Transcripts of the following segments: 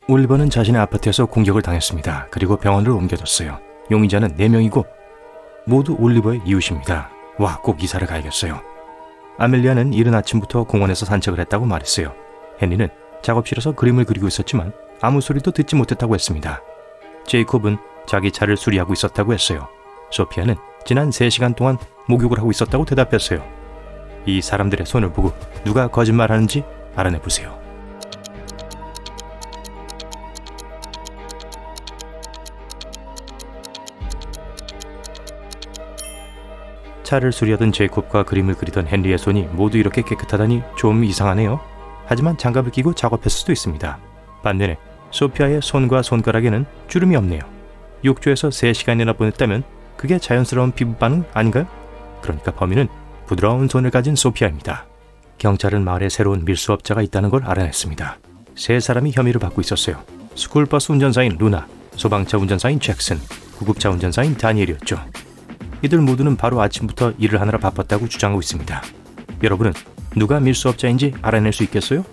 올리버는 자신의 아파트에서 공격을 당했습니다. 그리고 병원으로 옮겨졌어요. 용의자는 4명이고 모두 올리버의 이웃입니다. 와, 꼭 이사를 가야겠어요. 아멜리아는 이른 아침부터 공원에서 산책을 했다고 말했어요. 헨리는 작업실에서 그림을 그리고 있었지만 아무 소리도 듣지 못했다고 했습니다. 제이콥은 자기 차를 수리하고 있었다고 했어요. 소피아는 지난 3시간 동안 목욕을 하고 있었다고 대답했어요. 이 사람들의 손을 보고 누가 거짓말하는지 알아내보세요. 차를 수리하던 제이콥과 그림을 그리던 헨리의 손이 모두 이렇게 깨끗하다니 좀 이상하네요. 하지만 장갑을 끼고 작업했을 수도 있습니다. 반면에 소피아의 손과 손가락에는 주름이 없네요. 욕조에서 3시간이나 보냈다면 그게 자연스러운 피부 반응 아닌가요? 그러니까 범인은 부드러운 손을 가진 소피아입니다. 경찰은 마을에 새로운 밀수업자가 있다는 걸 알아냈습니다. 3사람이 혐의를 받고 있었어요. 스쿨버스 운전사인 루나, 소방차 운전사인 잭슨, 구급차 운전사인 다니엘이었죠. 이들 모두는 바로 아침부터 일을 하느라 바빴다고 주장하고 있습니다. 여러분은 누가 밀수업자인지 알아낼 수 있겠어요?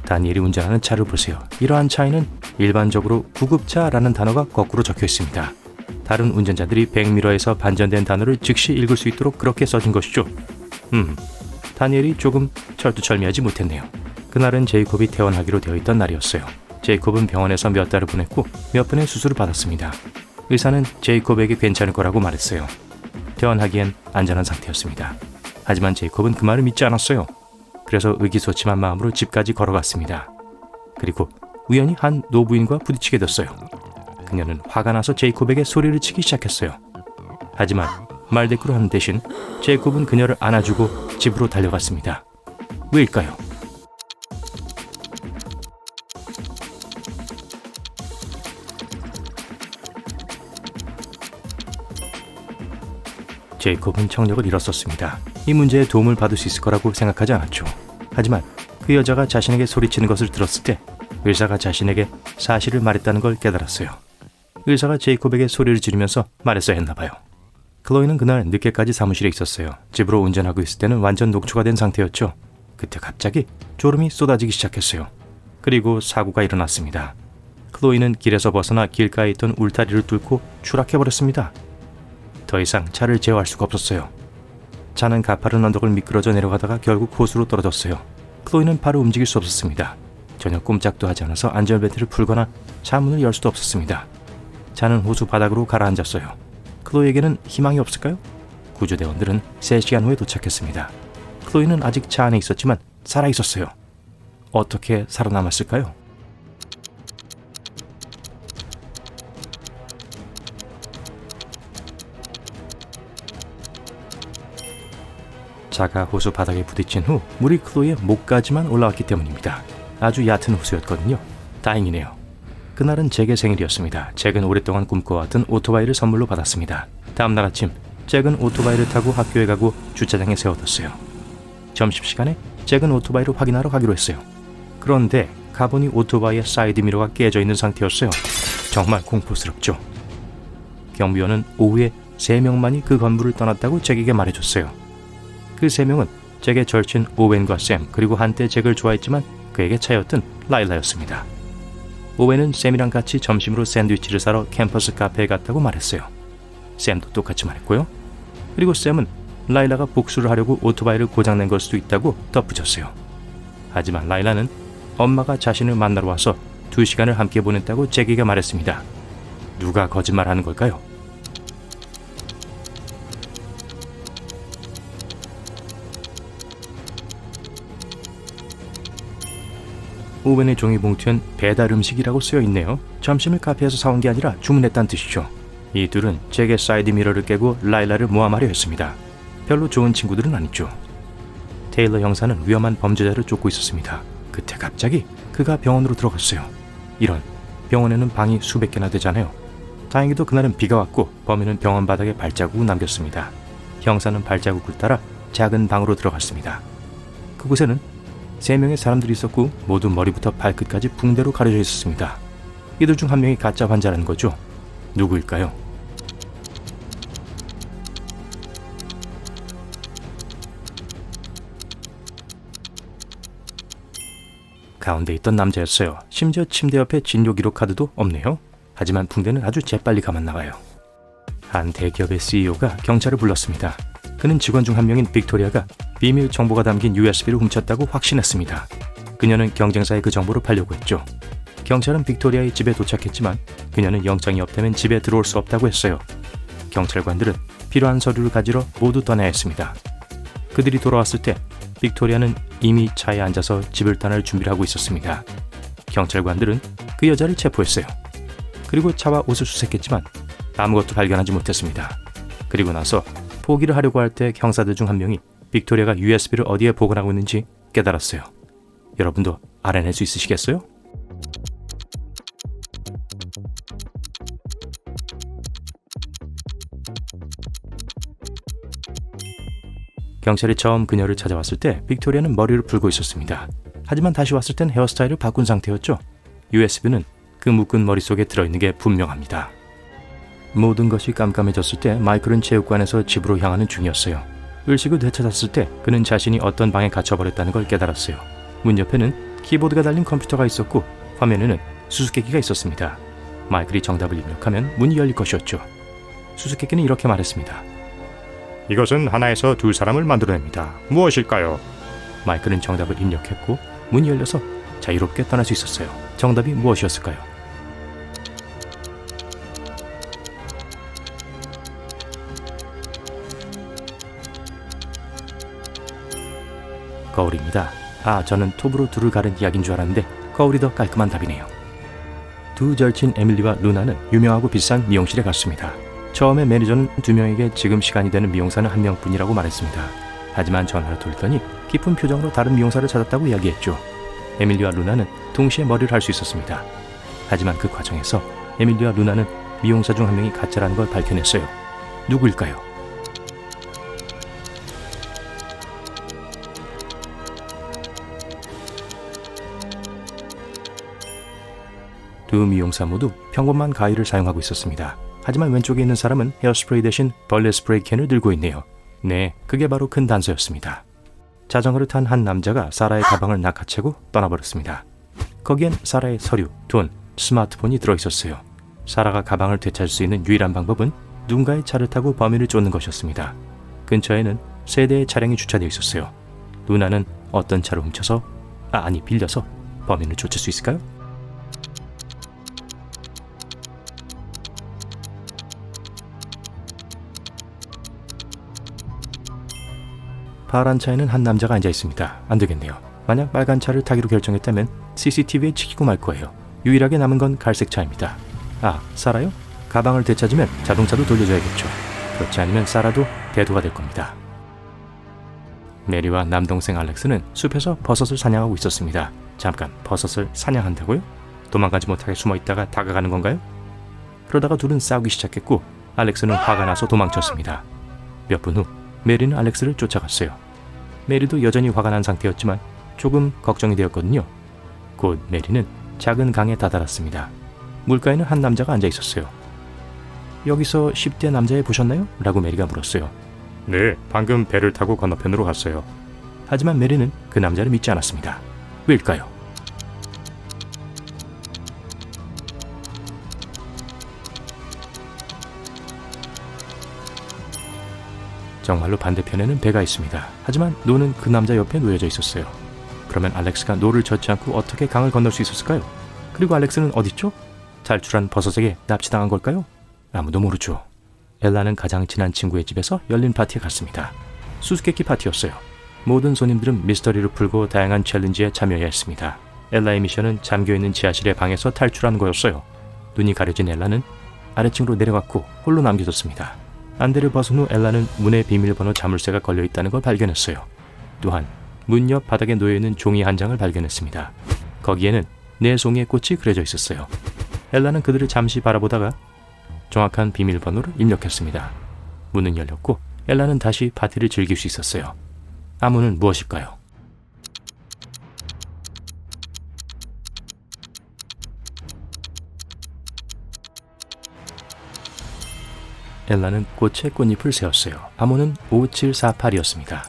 다니엘이 운전하는 차를 보세요. 이러한 차에는 일반적으로 구급차라는 단어가 거꾸로 적혀 있습니다. 다른 운전자들이 백미러에서 반전된 단어를 즉시 읽을 수 있도록 그렇게 써진 것이죠. 다니엘이 조금 철두철미하지 못했네요. 그날은 제이콥이 퇴원하기로 되어 있던 날이었어요. 제이콥은 병원에서 몇 달을 보냈고 몇 번의 수술을 받았습니다. 의사는 제이콥에게 괜찮을 거라고 말했어요. 퇴원하기엔 안전한 상태였습니다. 하지만 제이콥은 그 말을 믿지 않았어요. 그래서 의기소침한 마음으로 집까지 걸어갔습니다. 그리고 우연히 한 노부인과 부딪히게 됐어요. 그녀는 화가 나서 제이콥에게 소리를 치기 시작했어요. 하지만 말대꾸를 하는 대신 제이콥은 그녀를 안아주고 집으로 달려갔습니다. 왜일까요? 제이콥은 청력을 잃었었습니다. 이 문제에 도움을 받을 수 있을 거라고 생각하지 않았죠. 하지만 그 여자가 자신에게 소리치는 것을 들었을 때 의사가 자신에게 사실을 말했다는 걸 깨달았어요. 의사가 제이콥에게 소리를 지르면서 말했어야 했나 봐요. 클로이는 그날 늦게까지 사무실에 있었어요. 집으로 운전하고 있을 때는 완전 녹초가 된 상태였죠. 그때 갑자기 졸음이 쏟아지기 시작했어요. 그리고 사고가 일어났습니다. 클로이는 길에서 벗어나 길가에 있던 울타리를 뚫고 추락해버렸습니다. 더 이상 차를 제어할 수가 없었어요. 차는 가파른 언덕을 미끄러져 내려가다가 결국 호수로 떨어졌어요. 클로이는 바로 움직일 수 없었습니다. 전혀 꼼짝도 하지 않아서 안전벨트를 풀거나 차 문을 열 수도 없었습니다. 차는 호수 바닥으로 가라앉았어요. 클로이에게는 희망이 없을까요? 구조대원들은 3시간 후에 도착했습니다. 클로이는 아직 차 안에 있었지만 살아있었어요. 어떻게 살아남았을까요? 차가 호수 바닥에 부딪힌 후 물이 클로이의 목까지만 올라왔기 때문입니다. 아주 얕은 호수였거든요. 다행이네요. 그날은 잭의 생일이었습니다. 잭은 오랫동안 꿈꿔왔던 오토바이를 선물로 받았습니다. 다음날 아침 잭은 오토바이를 타고 학교에 가고 주차장에 세워뒀어요. 점심시간에 잭은 오토바이를 확인하러 가기로 했어요. 그런데 가보니 오토바이의 사이드미러가 깨져 있는 상태였어요. 정말 공포스럽죠. 경비원은 오후에 3명만이 그 건물을 떠났다고 잭에게 말해줬어요. 그 3명은 잭의 절친 오웬과 샘, 그리고 한때 잭을 좋아했지만 그에게 차였던 라일라였습니다. 오웬은 샘이랑 같이 점심으로 샌드위치를 사러 캠퍼스 카페에 갔다고 말했어요. 샘도 똑같이 말했고요. 그리고 샘은 라일라가 복수를 하려고 오토바이를 고장낸 걸 수도 있다고 덧붙였어요. 하지만 라일라는 엄마가 자신을 만나러 와서 2시간을 함께 보냈다고 잭에게 말했습니다. 누가 거짓말하는 걸까요? 오웬의 종이봉투엔 배달 음식이라고 쓰여있네요. 점심을 카페에서 사온 게 아니라 주문했다는 뜻이죠. 이 둘은 잭의 사이드미러를 깨고 라일라를 모함하려 했습니다. 별로 좋은 친구들은 아니죠. 테일러 형사는 위험한 범죄자를 쫓고 있었습니다. 그때 갑자기 그가 병원으로 들어갔어요. 이런, 병원에는 방이 수백 개나 되잖아요. 다행히도 그날은 비가 왔고 범인은 병원 바닥에 발자국을 남겼습니다. 형사는 발자국을 따라 작은 방으로 들어갔습니다. 그곳에는 3명의 사람들이 있었고 모두 머리부터 발끝까지 붕대로 가려져 있었습니다. 이들 중 한 명이 가짜 환자라는 거죠. 누구일까요? 가운데 있던 남자였어요. 심지어 침대 옆에 진료 기록 카드도 없네요. 하지만 붕대는 아주 재빨리 감았나 봐요. 한 대기업의 CEO가 경찰을 불렀습니다. 그는 직원 중 한 명인 빅토리아가 비밀 정보가 담긴 USB를 훔쳤다고 확신했습니다. 그녀는 경쟁사에 그 정보를 팔려고 했죠. 경찰은 빅토리아의 집에 도착했지만 그녀는 영장이 없다면 집에 들어올 수 없다고 했어요. 경찰관들은 필요한 서류를 가지러 모두 떠나야 했습니다. 그들이 돌아왔을 때 빅토리아는 이미 차에 앉아서 집을 떠날 준비를 하고 있었습니다. 경찰관들은 그 여자를 체포했어요. 그리고 차와 옷을 수색했지만 아무것도 발견하지 못했습니다. 그리고 나서 포기를 하려고 할 때 형사들 중 한 명이 빅토리아가 USB를 어디에 보관하고 있는지 깨달았어요. 여러분도 알아낼 수 있으시겠어요? 경찰이 처음 그녀를 찾아왔을 때 빅토리아는 머리를 풀고 있었습니다. 하지만 다시 왔을 땐 헤어스타일을 바꾼 상태였죠. USB는 그 묶은 머릿속에 들어있는 게 분명합니다. 모든 것이 깜깜해졌을 때 마이클은 체육관에서 집으로 향하는 중이었어요. 의식을 되찾았을 때 그는 자신이 어떤 방에 갇혀버렸다는 걸 깨달았어요. 문 옆에는 키보드가 달린 컴퓨터가 있었고 화면에는 수수께끼가 있었습니다. 마이클이 정답을 입력하면 문이 열릴 것이었죠. 수수께끼는 이렇게 말했습니다. 이것은 하나에서 두 사람을 만들어냅니다. 무엇일까요? 마이클은 정답을 입력했고 문이 열려서 자유롭게 떠날 수 있었어요. 정답이 무엇이었을까요? 거울입니다. 저는 톱으로 둘을 가른 이야기인 줄 알았는데 거울이 더 깔끔한 답이네요. 두 절친 에밀리와 루나는 유명하고 비싼 미용실에 갔습니다. 처음에 매니저는 두 명에게 지금 시간이 되는 미용사는 한 명뿐이라고 말했습니다. 하지만 전화를 돌리더니 기쁜 표정으로 다른 미용사를 찾았다고 이야기했죠. 에밀리와 루나는 동시에 머리를 할 수 있었습니다. 하지만 그 과정에서 에밀리와 루나는 미용사 중 한 명이 가짜라는 걸 밝혀냈어요. 누구일까요? 두 미용사 모두 평범한 가위를 사용하고 있었습니다. 하지만 왼쪽에 있는 사람은 헤어스프레이 대신 벌레 스프레이 캔을 들고 있네요. 네, 그게 바로 큰 단서였습니다. 자전거를 탄 한 남자가 사라의 가방을 낚아채고 떠나버렸습니다. 거기엔 사라의 서류, 돈, 스마트폰이 들어있었어요. 사라가 가방을 되찾을 수 있는 유일한 방법은 누군가의 차를 타고 범인을 쫓는 것이었습니다. 근처에는 세 대의 차량이 주차되어 있었어요. 루나는 어떤 차를 훔쳐서, 빌려서 범인을 쫓을 수 있을까요? 파란 차에는 한 남자가 앉아 있습니다. 안 되겠네요. 만약 빨간 차를 타기로 결정했다면 CCTV에 찍히고 말 거예요. 유일하게 남은 건 갈색 차입니다. 사라요? 가방을 되찾으면 자동차도 돌려줘야겠죠. 그렇지 않으면 사라도 대도가 될 겁니다. 메리와 남동생 알렉스는 숲에서 버섯을 사냥하고 있었습니다. 잠깐, 버섯을 사냥한다고요? 도망가지 못하게 숨어있다가 다가가는 건가요? 그러다가 둘은 싸우기 시작했고 알렉스는 화가 나서 도망쳤습니다. 몇 분 후 메리는 알렉스를 쫓아갔어요. 메리도 여전히 화가 난 상태였지만 조금 걱정이 되었거든요. 곧 메리는 작은 강에 다다랐습니다. 물가에는 한 남자가 앉아 있었어요. 여기서 10대 남자애 보셨나요? 라고 메리가 물었어요. 네, 방금 배를 타고 건너편으로 갔어요. 하지만 메리는 그 남자를 믿지 않았습니다. 왜일까요? 정말로 반대편에는 배가 있습니다. 하지만 노는 그 남자 옆에 놓여져 있었어요. 그러면 알렉스가 노를 젓지 않고 어떻게 강을 건널 수 있었을까요? 그리고 알렉스는 어딨죠? 탈출한 버섯에게 납치당한 걸까요? 아무도 모르죠. 엘라는 가장 친한 친구의 집에서 열린 파티에 갔습니다. 수수께끼 파티였어요. 모든 손님들은 미스터리를 풀고 다양한 챌린지에 참여해야 했습니다. 엘라의 미션은 잠겨있는 지하실의 방에서 탈출하는 거였어요. 눈이 가려진 엘라는 아래층으로 내려갔고 홀로 남겨졌습니다. 안대를 벗은 후 엘라는 문에 비밀번호 자물쇠가 걸려있다는 걸 발견했어요. 또한 문 옆 바닥에 놓여있는 종이 한 장을 발견했습니다. 거기에는 4송이의 꽃이 그려져 있었어요. 엘라는 그들을 잠시 바라보다가 정확한 비밀번호를 입력했습니다. 문은 열렸고 엘라는 다시 파티를 즐길 수 있었어요. 암호는 무엇일까요? 엘라는 꽃에 꽃잎을 세웠어요. 암호는 5748이었습니다.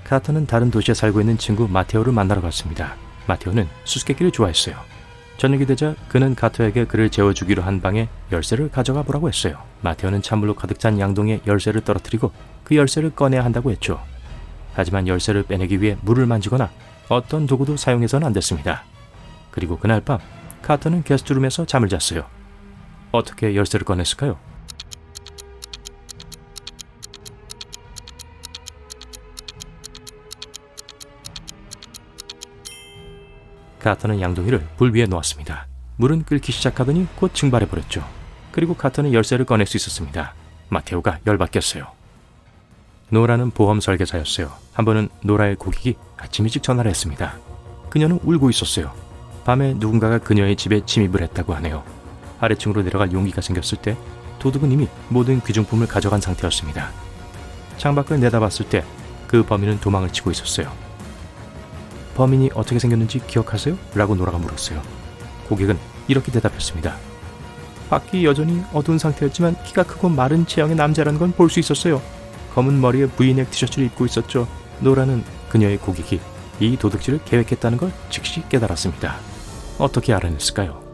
카터는 다른 도시에 살고 있는 친구 마테오를 만나러 갔습니다. 마테오는 수수께끼를 좋아했어요. 저녁이 되자 그는 카터에게 그를 재워주기로 한 방에 열쇠를 가져가 보라고 했어요. 마테오는 찬물로 가득 찬 양동이에 열쇠를 떨어뜨리고 그 열쇠를 꺼내야 한다고 했죠. 하지만 열쇠를 빼내기 위해 물을 만지거나 어떤 도구도 사용해서는 안 됐습니다. 그리고 그날 밤 카터는 게스트룸에서 잠을 잤어요. 어떻게 열쇠를 꺼냈을까요? 카터는 양동이를 불 위에 놓았습니다. 물은 끓기 시작하더니 곧 증발해버렸죠. 그리고 카터는 열쇠를 꺼낼 수 있었습니다. 마테오가 열받겠어요. 노라는 보험 설계사였어요. 한 번은 노라의 고객이 아침 일찍 전화를 했습니다. 그녀는 울고 있었어요. 밤에 누군가가 그녀의 집에 침입을 했다고 하네요. 아래층으로 내려갈 용기가 생겼을 때 도둑은 이미 모든 귀중품을 가져간 상태였습니다. 창밖을 내다봤을 때 그 범인은 도망을 치고 있었어요. 범인이 어떻게 생겼는지 기억하세요? 라고 노라가 물었어요. 고객은 이렇게 대답했습니다. 밖이 여전히 어두운 상태였지만 키가 크고 마른 체형의 남자라는 건 볼 수 있었어요. 검은 머리에 브이넥 티셔츠를 입고 있었죠. 노라는 그녀의 고객이 이 도둑질을 계획했다는 걸 즉시 깨달았습니다. 어떻게 알아냈을까요?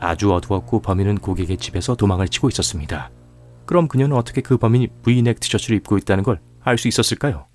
아주 어두웠고 범인은 고객의 집에서 도망을 치고 있었습니다. 그럼 그녀는 어떻게 그 범인이 브이넥 티셔츠를 입고 있다는 걸 알 수 있었을까요?